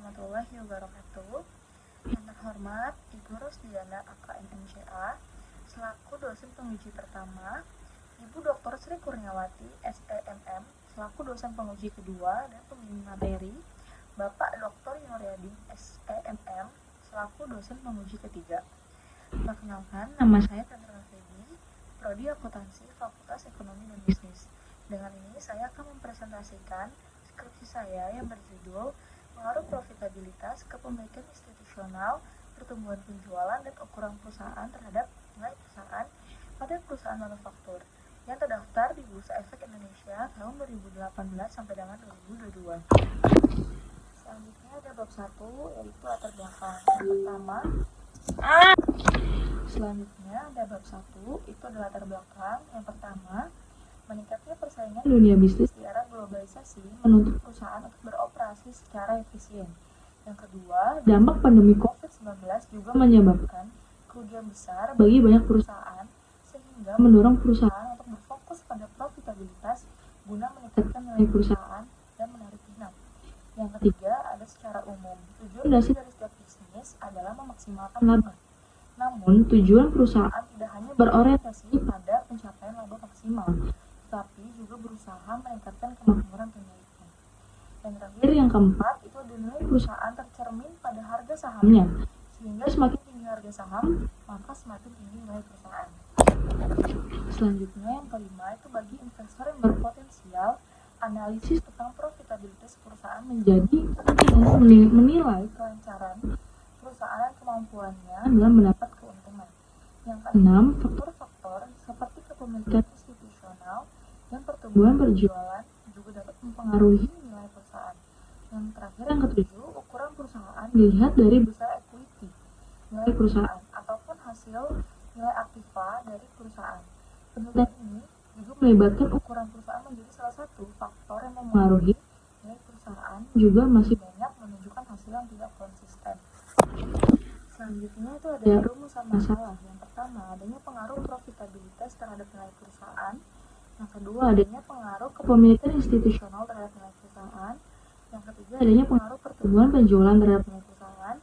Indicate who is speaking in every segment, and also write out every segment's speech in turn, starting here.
Speaker 1: warahmatullahi wabarakatuh. Yang terhormat Ibu Rosdiana AKMMCA, selaku dosen penguji pertama, Ibu Dr. Sri Kurniawati SEMM, selaku dosen penguji kedua dan pembimbing materi, Bapak Dr. Yuryadi SEMM, selaku dosen penguji ketiga. Perkenalkan, nama saya Chandra Febi, Prodi Akuntansi Fakultas Ekonomi dan Bisnis. Dengan ini saya akan mempresentasikan skripsi saya yang berjudul Pengaruh Profitabilitas Kepemilikan Institusional, Pertumbuhan Penjualan dan Ukuran Perusahaan terhadap Nilai Perusahaan pada Perusahaan Manufaktur yang terdaftar di Bursa Efek Indonesia tahun 2018 sampai dengan 2022. Selanjutnya ada bab 1, yaitu latar belakang. Selanjutnya ada bab 1, itu adalah latar belakang. Yang pertama, meningkatnya persaingan dunia bisnis di era globalisasi menuntut perusahaan untuk beroperasi secara efisien. Yang kedua, dampak pandemi COVID-19 juga menyebabkan kerugian besar bagi banyak perusahaan sehingga mendorong perusahaan untuk berfokus pada profitabilitas guna meningkatkan nilai perusahaan dan menarik minat. Yang ketiga, ada secara umum. Tujuan dasar dari setiap bisnis adalah memaksimalkan laba. Namun, tujuan perusahaan tidak hanya berorientasi pada pencapaian laba maksimal, tapi juga berusaha meningkatkan kemakmuran pemiliknya. Dan terakhir, yang keempat, itu nilai perusahaan tercermin pada harga sahamnya, sehingga semakin tinggi harga saham, maka semakin tinggi nilai perusahaan. Selanjutnya, yang kelima, itu bagi investor yang berpotensial, analisis tentang profitabilitas perusahaan menjadi penting untuk menilai kelancaran perusahaan dan kemampuannya dalam mendapat keuntungan. Yang keenam, faktor-faktor seperti kepemilikan institusional dan pertumbuhan berjualan juga dapat mempengaruhi nilai perusahaan. Yang terakhir, yang ketujuh, ukuran perusahaan dilihat dari besar equity nilai perusahaan ataupun hasil nilai aktiva dari perusahaan. Penelitian ini juga melibatkan ukuran perusahaan menjadi salah satu faktor yang mempengaruhi nilai perusahaan, juga masih banyak menunjukkan hasil yang tidak konsisten. Selanjutnya itu ada rumusan masalah. Yang pertama, adanya pengaruh profitabilitas terhadap nilai perusahaan. Yang kedua, adanya pengaruh kepemilikan institusional terhadap nilai perusahaan. Yang ketiga, adanya pengaruh pertumbuhan penjualan terhadap nilai perusahaan.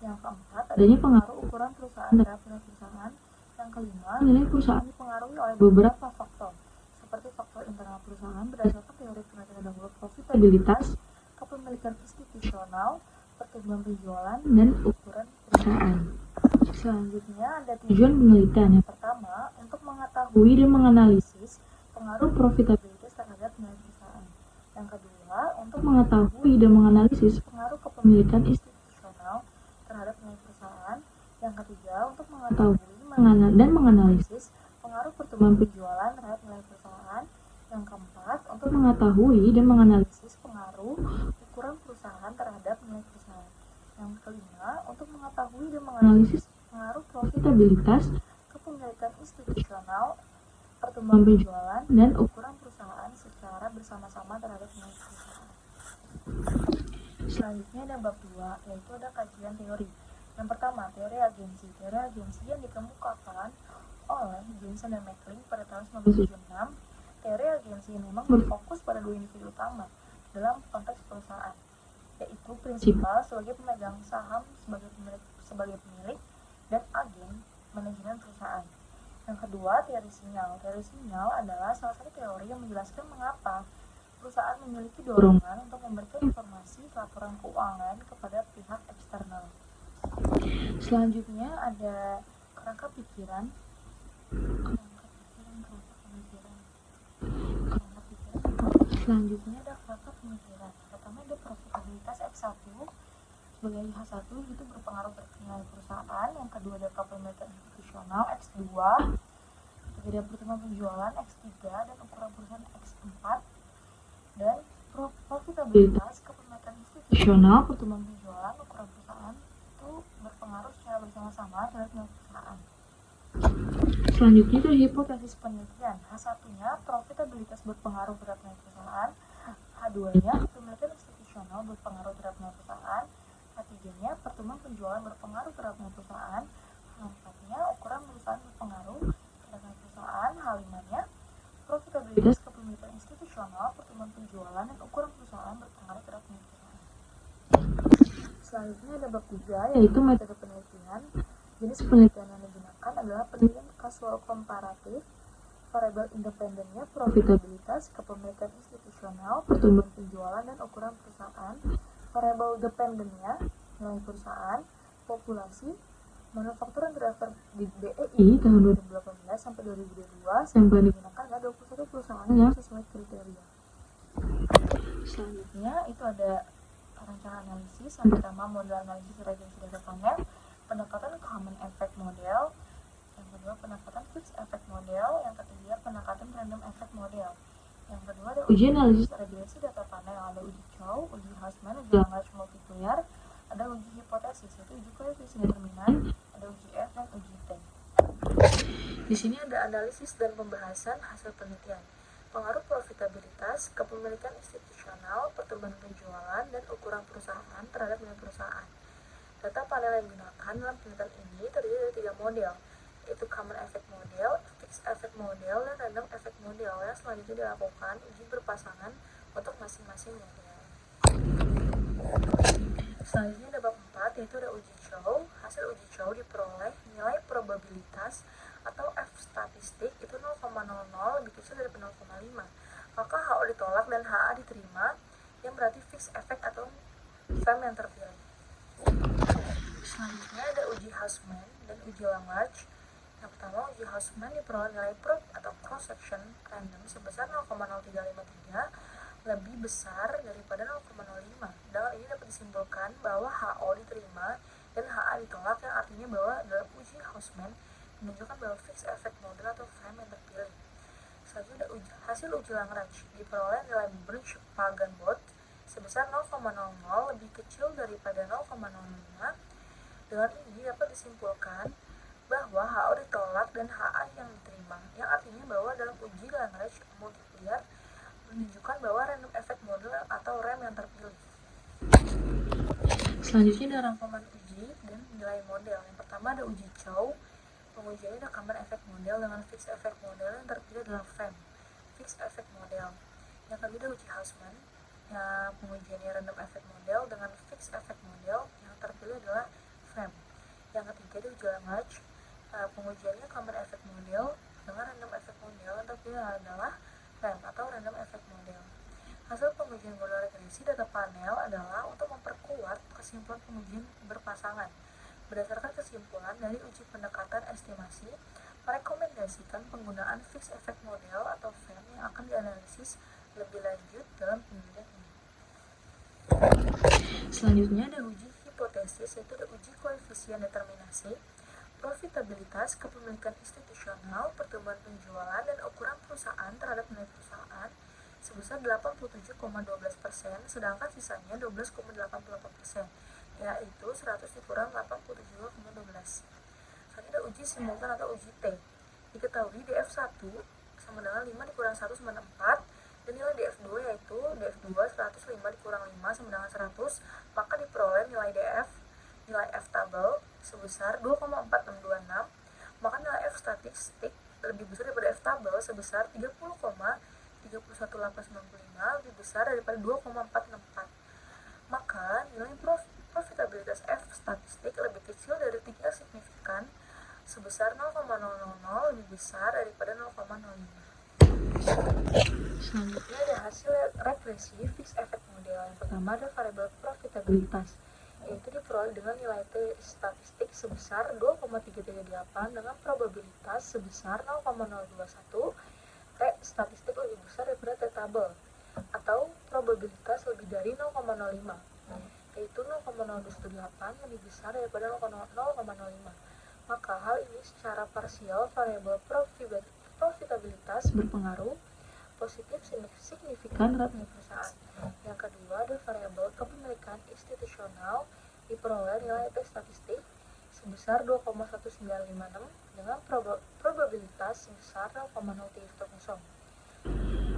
Speaker 1: Yang keempat, adanya pengaruh ukuran perusahaan terhadap nilai perusahaan. Yang kelima, nilai perusahaan dipengaruhi oleh beberapa faktor, seperti faktor internal perusahaan berdasarkan teori penelitian dahulu profitabilitas, kepemilikan institusional, pertumbuhan penjualan, dan ukuran perusahaan. Selanjutnya ada tujuan penelitian. Yang pertama, untuk mengetahui dan menganalisis pengaruh profitabilitas terhadap nilai perusahaan. Yang kedua, untuk mengetahui dan menganalisis pengaruh kepemilikan institusional terhadap nilai perusahaan. Yang ketiga, untuk mengetahui dan menganalisis pengaruh pertumbuhan penjualan terhadap nilai perusahaan. Yang keempat, untuk mengetahui dan menganalisis pengaruh ukuran perusahaan terhadap nilai perusahaan. Yang kelima, untuk mengetahui dan menganalisis pengaruh profitabilitas, kepemilikan institusional, pertumbuhan penjualan, dan ukuran perusahaan secara bersama-sama terhadap nilai perusahaan. Selanjutnya ada bab 2, yaitu ada kajian teori. Yang pertama, teori agensi. Teori agensi yang dikemukakan oleh Jensen dan Mackling pada tahun 1976. Teori agensi ini memang berfokus pada dua individu utama dalam konteks perusahaan, yaitu prinsipal sebagai pemegang saham sebagai pemilik dan agen manajemen perusahaan. Yang kedua, teori sinyal. Teori sinyal adalah salah satu teori yang menjelaskan mengapa perusahaan memiliki dorongan untuk memberikan informasi laporan keuangan kepada pihak eksternal. Selanjutnya ada kerangka pikiran. Selanjutnya ada kerangka pemikiran. Pertama ada profitabilitas X1 sebagai H1 itu berpengaruh nilai perusahaan. Yang kedua ada kepemilikan institusional X2, ketiga ada pertumbuhan penjualan X3 dan ukuran perusahaan X4. Dan profitabilitas kepemilikan institusional, pertumbuhan penjualan, ukuran perusahaan itu berpengaruh secara bersama-sama terhadap nilai perusahaan. Selanjutnya itu hipotesis penelitian. H1-nya profitabilitas berpengaruh terhadap nilai perusahaan, H2-nya kepemilikan institusional berpengaruh terhadap nilai perusahaan, H3-nya pertumbuhan penjualan berpengaruh terhadap nilai perusahaan, H4-nya ukuran perusahaan berpengaruh terhadap nilai perusahaan, H5-nya profitabilitas kepemilikan institusional, pertumbuhan penjualan, dan ukuran perusahaan berpengaruh terhadap nilai perusahaan. Selanjutnya ada bab 3, yaitu metode penelitian. Jenis penelitian yang digunakan adalah penelitian kasual komparatif, variabel independennya, profitabilitas, kepemilikan institusional, pertumbuhan penjualan dan ukuran perusahaan, variabel dependennya, nilai perusahaan, populasi, manufaktur driver di BEI tahun 2018 sampai 2022. Sampel yang digunakan adalah 21 perusahaan yang sesuai kriteria. Selanjutnya itu ada rencana analisis. Yang pertama, model analisis regensi data panel, pendekatan common effect model, yang kedua pendekatan fixed effect model, yang ketiga pendekatan random effect model, yang kedua ada uji analisis regresi data panel, ada uji Chow, uji Hausman, uji Lagrange multiplier, ada uji hipotesis yaitu uji koefisien determinan, ada uji F dan uji T. Di sini ada analisis dan pembahasan hasil penelitian, pengaruh profitabilitas, kepemilikan institusional, pertumbuhan penjualan, dan ukuran perusahaan terhadap nilai perusahaan. Data panel yang digunakan dalam penelitian ini terdiri dari 3 model, yaitu common effect model, fixed effect model, dan random effect model yang selanjutnya dilakukan uji berpasangan untuk masing-masing model. Selanjutnya ada bab 4, yaitu ada uji Chow. Hasil uji Chow diperoleh nilai probabilitas atau F statistik itu 0,00 lebih kecil dari 0,5. Maka HO ditolak dan HA diterima, yang berarti fixed effect atau FEM yang terpilih. Selanjutnya ada uji Hausman dan uji Lagrange. Yang pertama, uji Hausman diperoleh nilai probe atau cross section random sebesar 0,0353 lebih besar daripada 0,05. Dengan ini dapat disimpulkan bahwa HO diterima dan HA ditolak, yang artinya bahwa dalam uji Hausman menunjukkan bahwa fixed effect model atau FEM yang terpilih. Selanjutnya ada hasil uji Lagrange diperoleh nilai Birch-Pagan-Bot sebesar 0,00 lebih kecil daripada 0,05. Dengan ini dapat disimpulkan bahwa HO ditolak dan HA yang diterima, yang artinya bahwa dalam uji Lagrange multiplier menunjukkan bahwa random effect model atau RAM yang terpilih. Selanjutnya ada rangkuman uji dan nilai model. Yang pertama ada uji Chow. Pengujiannya ada common effect model dengan fixed effect model yang terpilih adalah FEM, fixed effect model. Yang kedua ada uji Hausman, yang pengujiannya random effect model dengan fixed effect model yang terpilih adalah FEM. Yang ketiga ada uji Lagrange, pengujiannya common effect model dengan random effect model yang terpilih adalah FEM atau random effect model. Hasil pengujian model regresi data panel adalah untuk memperkuat kesimpulan pengujian berpasangan. Berdasarkan kesimpulan dari uji pendekatan estimasi, merekomendasikan penggunaan fixed effect model atau FEM yang akan dianalisis lebih lanjut dalam penelitian ini. Selanjutnya ada uji hipotesis, yaitu ada uji koefisien determinasi, profitabilitas, kepemilikan institusional, pertumbuhan penjualan, dan ukuran perusahaan terhadap nilai perusahaan sebesar 87,12%, sedangkan sisanya 12,88%, yaitu 100 dikurang 87,12. Selanjutnya ada uji simultan atau uji T. Diketahui DF1 sama dengan 5 dikurang 1 sama dengan 4, dan nilai DF2 yaitu DF2 105 dikurang 5 sama dengan 100, maka diperoleh nilai DF, nilai F tabel sebesar 2,4626, maka nilai F statistik lebih besar daripada F tabel sebesar 30,31895, lebih besar daripada 2,464. Maka nilai profitabilitas F statistik lebih kecil dari 3 signifikan sebesar 0,000 lebih besar daripada 0,05. Selanjutnya ada hasil regresi fixed effect model. Yang pertama ada variabel profitabilitas, yaitu diperoleh dengan nilai T statistik sebesar 2,338 dengan probabilitas sebesar 0,021, T statistik lebih besar daripada T tabel, atau probabilitas lebih dari 0,05, yaitu 0,028 lebih besar daripada 0,05. Maka hal ini secara parsial variabel profitabilitas berpengaruh positif signifikan terhadap nilai perusahaan. Yang kedua ada variabel kepemilikan institusional, diperoleh nilai T statistik sebesar 2,1956 dengan probabilitas sebesar 0,0310,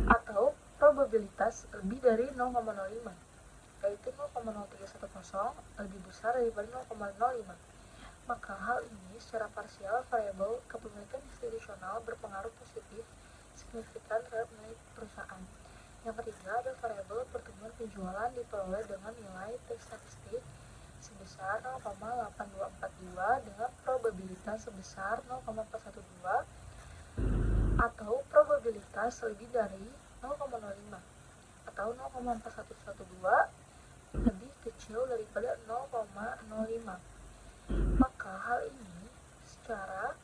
Speaker 1: atau probabilitas lebih dari 0,05, yaitu 0,0310 lebih besar daripada 0,05. Maka hal ini secara parsial variabel kepemilikan institusional berpengaruh positif signifikan terhadap nilai perusahaan. Yang ketiga ada variabel pertumbuhan penjualan, diperoleh dengan nilai T statistik sebesar 0,8242 dengan probabilitas sebesar 0,412 atau probabilitas lebih dari 0,05 atau 0,4112 lebih kecil daripada 0,05. Maka hal ini secara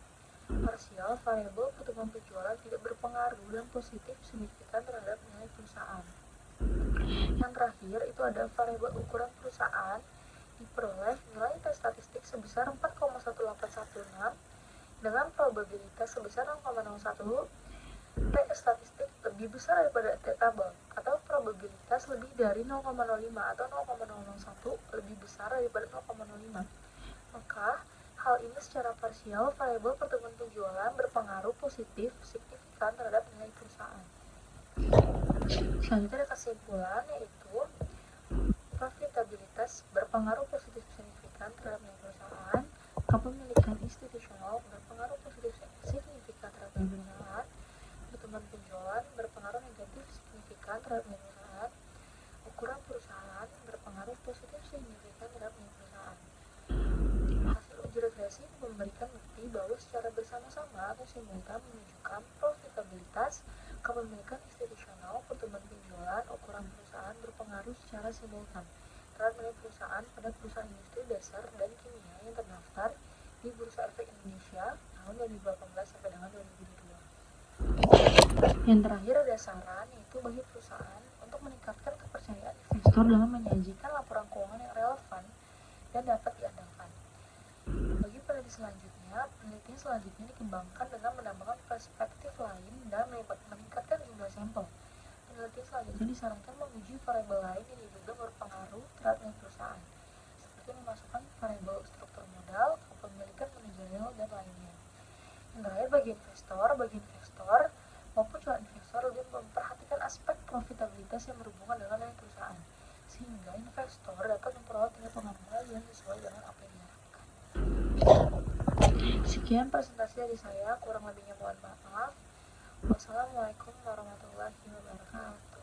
Speaker 1: parsial variabel pertumbuhan penjualan tidak berpengaruh dan positif signifikan terhadap nilai perusahaan. Yang terakhir itu ada variabel ukuran perusahaan diperoleh nilai T statistik sebesar 4,1816 dengan probabilitas sebesar 0,01. T statistik lebih besar daripada T tabel atau probabilitas lebih dari 0,05 atau 0,001 lebih besar daripada 0,05. Maka hal ini secara parsial variabel pertumbuhan penjualan berpengaruh positif signifikan terhadap nilai perusahaan. Selanjutnya ada kesimpulan, yaitu profitabilitas berpengaruh positif signifikan terhadap nilai perusahaan, kepemilikan institusional berpengaruh positif signifikan terhadap nilai perusahaan, pertumbuhan penjualan berpengaruh negatif signifikan terhadap nilai perusahaan, ukuran perusahaan berpengaruh positif signifikan terhadap nilai perusahaan. Hasil uji regresi memberikan bukti bahwa secara bersama-sama atau simultan menunjukkan profitabilitas, kepemilikan institusional, pertumbuhan penjualan, ukuran perusahaan berpengaruh secara simultan terhadap nilai perusahaan pada perusahaan industri dasar dan kimia yang terdaftar di Bursa Efek Indonesia tahun 2018 sampai dengan 2022. Yang terakhir ada saran, yaitu bagi perusahaan untuk meningkatkan kepercayaan investor dengan menyajikan laporan keuangan yang relevan dan dapat diandalkan. Bagi penelitian selanjutnya dikembangkan dengan menambahkan perspektif lain dan meningkatkan jumlah sampel. Penelitian selanjutnya disarankan menguji variabel lain yang diduga berpengaruh terhadap nilai perusahaan, seperti memasukkan variabel struktur modal, kepemilikan manajerial, dan lainnya. Yang terakhir, bagi investor maupun calon investor lebih memperhatikan aspek profitabilitas yang berhubungan dengan nilai perusahaan, sehingga investor dapat memperoleh tingkat pengambilan yang sesuai dengan apa yang diharapkan. Sekian presentasi dari saya, kurang lebihnya mohon maaf. Wassalamualaikum warahmatullahi wabarakatuh.